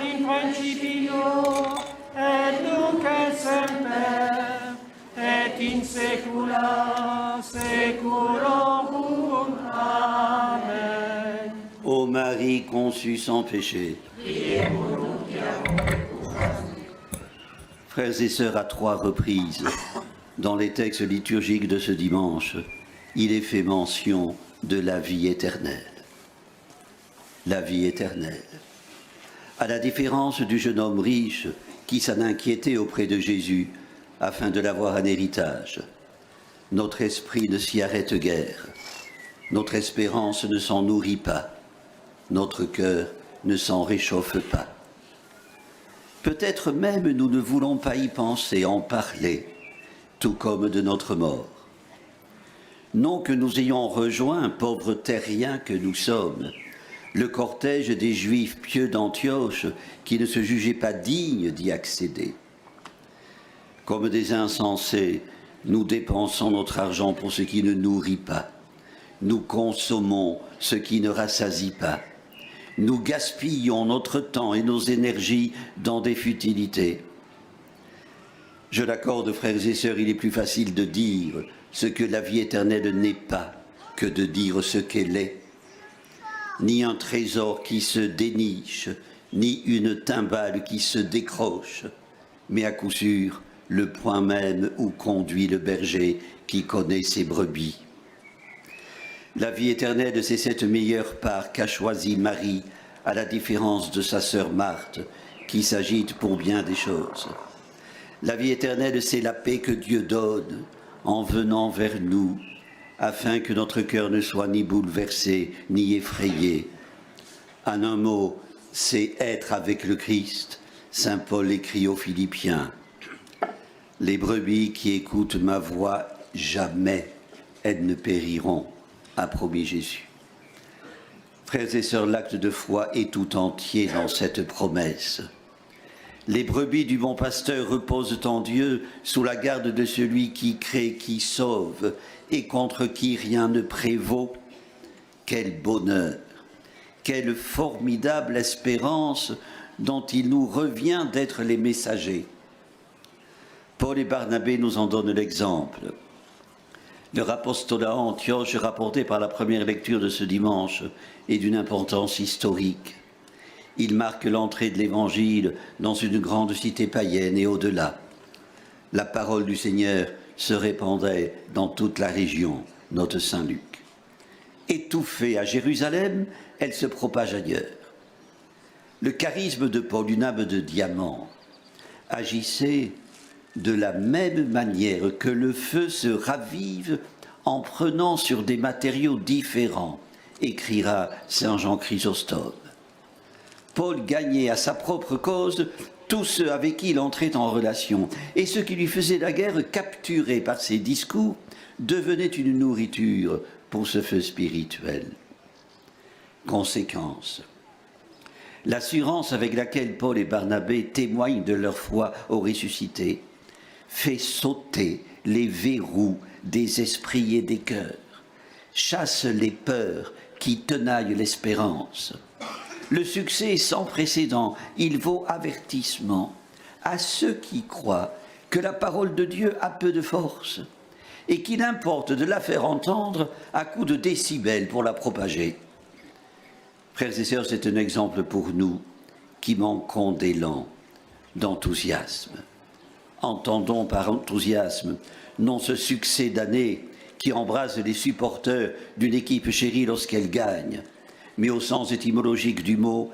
in principio, et nunc et semper, et in saecula saeculorum. Amen. Ô Marie conçue sans péché, frères et sœurs, à 3 reprises, dans les textes liturgiques de ce dimanche, il est fait mention de la vie éternelle. La vie éternelle. À la différence du jeune homme riche qui s'en inquiétait auprès de Jésus afin de l'avoir en héritage, notre esprit ne s'y arrête guère, notre espérance ne s'en nourrit pas, notre cœur ne s'en réchauffe pas. Peut-être même nous ne voulons pas y penser, en parler, tout comme de notre mort. Non que nous ayons rejoint, pauvres terriens que nous sommes, le cortège des Juifs pieux d'Antioche qui ne se jugeaient pas dignes d'y accéder. Comme des insensés, nous dépensons notre argent pour ce qui ne nourrit pas. Nous consommons ce qui ne rassasie pas. Nous gaspillons notre temps et nos énergies dans des futilités. Je l'accorde, frères et sœurs, il est plus facile de dire ce que la vie éternelle n'est pas que de dire ce qu'elle est. Ni un trésor qui se déniche, ni une timbale qui se décroche, mais à coup sûr le point même où conduit le berger qui connaît ses brebis. La vie éternelle, c'est cette meilleure part qu'a choisie Marie, à la différence de sa sœur Marthe, qui s'agite pour bien des choses. La vie éternelle, c'est la paix que Dieu donne en venant vers nous, afin que notre cœur ne soit ni bouleversé, ni effrayé. En un mot, c'est être avec le Christ. Saint Paul écrit aux Philippiens. Les brebis qui écoutent ma voix, jamais elles ne périront, a promis Jésus. Frères et sœurs, l'acte de foi est tout entier dans cette promesse. Les brebis du bon pasteur reposent en Dieu sous la garde de celui qui crée, qui sauve et contre qui rien ne prévaut. Quel bonheur, quelle formidable espérance dont il nous revient d'être les messagers. Paul et Barnabé nous en donnent l'exemple. Leur apostolat à Antioche, rapporté par la première lecture de ce dimanche, est d'une importance historique. Il marque l'entrée de l'Évangile dans une grande cité païenne et au-delà. La parole du Seigneur se répandait dans toute la région, note Saint Luc. Étouffée à Jérusalem, elle se propage ailleurs. Le charisme de Paul, une âme de diamant, agissait de la même manière que le feu se ravive en prenant sur des matériaux différents, écrira Saint Jean Chrysostome. Paul gagnait à sa propre cause tous ceux avec qui il entrait en relation, et ceux qui lui faisaient la guerre, capturés par ses discours, devenaient une nourriture pour ce feu spirituel. Conséquence. L'assurance avec laquelle Paul et Barnabé témoignent de leur foi au ressuscité fait sauter les verrous des esprits et des cœurs, chasse les peurs qui tenaillent l'espérance. Le succès est sans précédent, il vaut avertissement à ceux qui croient que la parole de Dieu a peu de force et qu'il importe de la faire entendre à coups de décibels pour la propager. Frères et sœurs, c'est un exemple pour nous qui manquons d'élan, d'enthousiasme. Entendons par enthousiasme non ce succès d'année qui embrase les supporters d'une équipe chérie lorsqu'elle gagne, mais au sens étymologique du mot,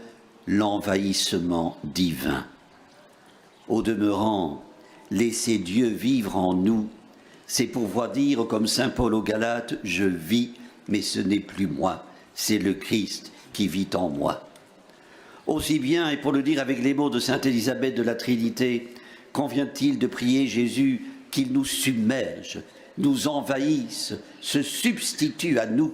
l'envahissement divin. Au demeurant, laisser Dieu vivre en nous, c'est pouvoir dire, comme saint Paul aux Galates, « Je vis, mais ce n'est plus moi, c'est le Christ qui vit en moi ». Aussi bien, et pour le dire avec les mots de sainte Élisabeth de la Trinité, convient-il de prier Jésus qu'il nous submerge, nous envahisse, se substitue à nous,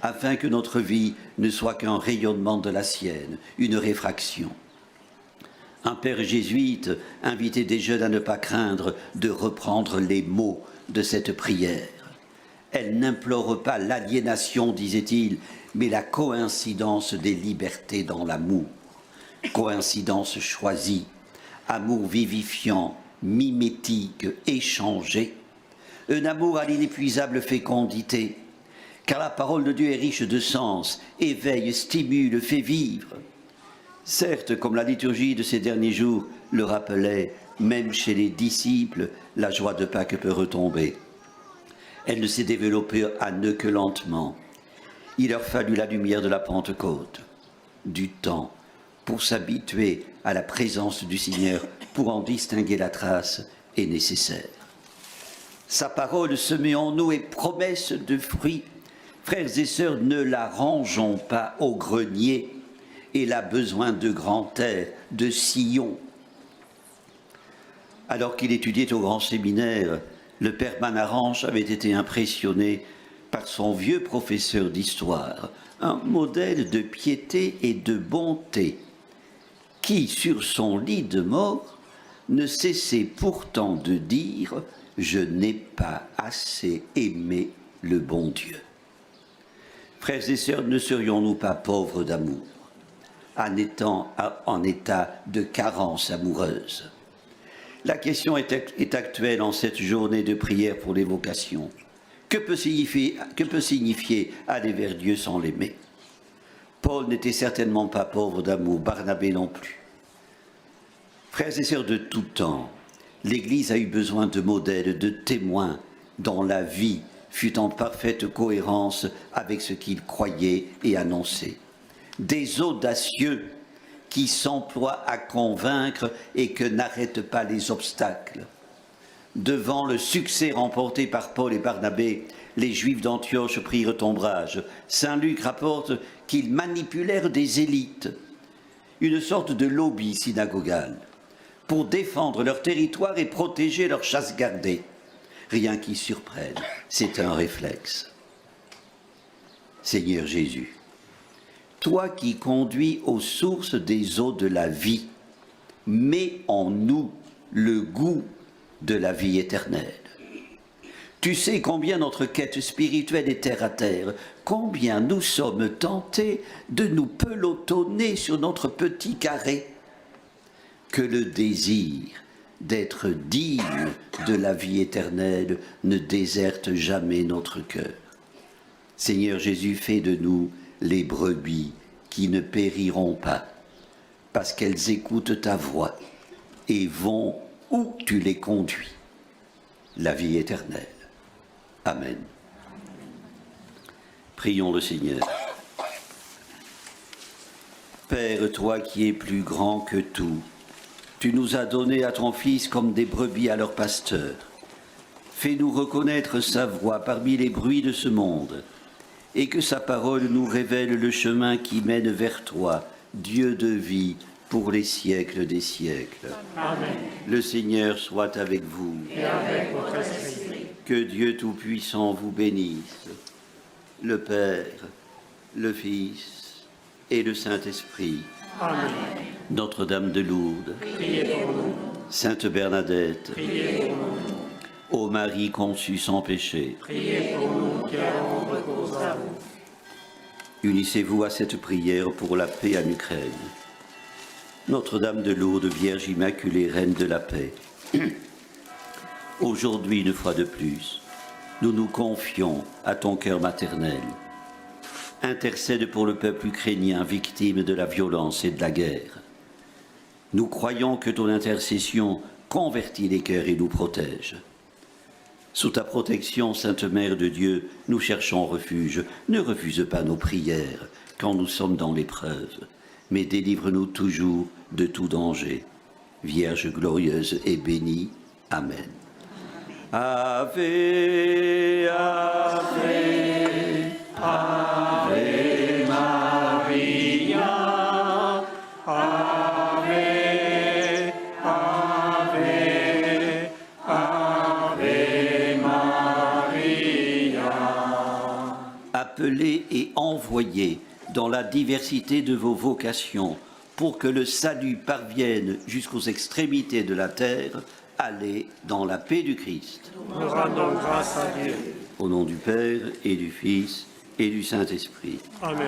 afin que notre vie ne soit qu'un rayonnement de la sienne, une réfraction. Un père jésuite invitait des jeunes à ne pas craindre de reprendre les mots de cette prière. Elle n'implore pas l'aliénation, disait-il, mais la coïncidence des libertés dans l'amour. Coïncidence choisie, amour vivifiant, mimétique, échangé, un amour à l'inépuisable fécondité, car la parole de Dieu est riche de sens, éveille, stimule, fait vivre. Certes, comme la liturgie de ces derniers jours le rappelait, même chez les disciples, la joie de Pâques peut retomber. Elle ne s'est développée à ne que lentement. Il leur fallut la lumière de la Pentecôte, du temps, pour s'habituer à la présence du Seigneur, pour en distinguer la trace, est nécessaire. Sa parole semée en nous est promesse de fruits. Frères et sœurs, ne la rangeons pas au grenier. Elle a besoin de grand air, de sillon. Alors qu'il étudiait au grand séminaire, le père Manaranche avait été impressionné par son vieux professeur d'histoire, un modèle de piété et de bonté, qui, sur son lit de mort, ne cessait pourtant de dire « Je n'ai pas assez aimé le bon Dieu ». Frères et sœurs, ne serions-nous pas pauvres d'amour, en état de carence amoureuse? La question est actuelle en cette journée de prière pour les vocations. Que peut signifier aller vers Dieu sans l'aimer? Paul n'était certainement pas pauvre d'amour, Barnabé non plus. Frères et sœurs de tout temps, l'Église a eu besoin de modèles, de témoins dont la vie fut en parfaite cohérence avec ce qu'ils croyaient et annonçaient. Des audacieux qui s'emploient à convaincre et que n'arrêtent pas les obstacles. Devant le succès remporté par Paul et Barnabé, les Juifs d'Antioche prirent ombrage. Saint Luc rapporte qu'ils manipulèrent des élites, une sorte de lobby synagogal, pour défendre leur territoire et protéger leur chasse gardée. Rien qui surprenne, c'est un réflexe. Seigneur Jésus, toi qui conduis aux sources des eaux de la vie, mets en nous le goût de la vie éternelle. Tu sais combien notre quête spirituelle est terre à terre, combien nous sommes tentés de nous pelotonner sur notre petit carré. Que le désir d'être digne de la vie éternelle ne déserte jamais notre cœur. Seigneur Jésus, fais de nous les brebis qui ne périront pas, parce qu'elles écoutent ta voix et vont où tu les conduis, la vie éternelle. Amen. Prions le Seigneur. Père, toi qui es plus grand que tout, tu nous as donné à ton Fils comme des brebis à leur pasteur. Fais-nous reconnaître sa voix parmi les bruits de ce monde, et que sa parole nous révèle le chemin qui mène vers toi, Dieu de vie, pour les siècles des siècles. Amen. Le Seigneur soit avec vous. Et avec votre esprit. Que Dieu Tout-Puissant vous bénisse, le Père, le Fils et le Saint-Esprit. Amen. Notre-Dame de Lourdes, Priez pour nous. Sainte Bernadette, Priez pour nous. ô Marie conçue sans péché, Priez pour nous qui avons recours à vous. unissez-vous à cette prière pour la paix en Ukraine. Notre-Dame de Lourdes, Vierge Immaculée, Reine de la paix, aujourd'hui, une fois de plus, nous nous confions à ton cœur maternel. Intercède pour le peuple ukrainien victime de la violence et de la guerre. Nous croyons que ton intercession convertit les cœurs et nous protège. Sous ta protection, Sainte Mère de Dieu, nous cherchons refuge. Ne refuse pas nos prières quand nous sommes dans l'épreuve, mais délivre-nous toujours de tout danger. Vierge glorieuse et bénie. Amen. Ave, Ave, Ave Maria, Ave, Ave, Ave Maria. appelez et envoyez dans la diversité de vos vocations pour que le salut parvienne jusqu'aux extrémités de la terre, allez dans la paix du Christ. Nous rendons grâce à Dieu. Au nom du Père et du Fils et du Saint-Esprit. Amen.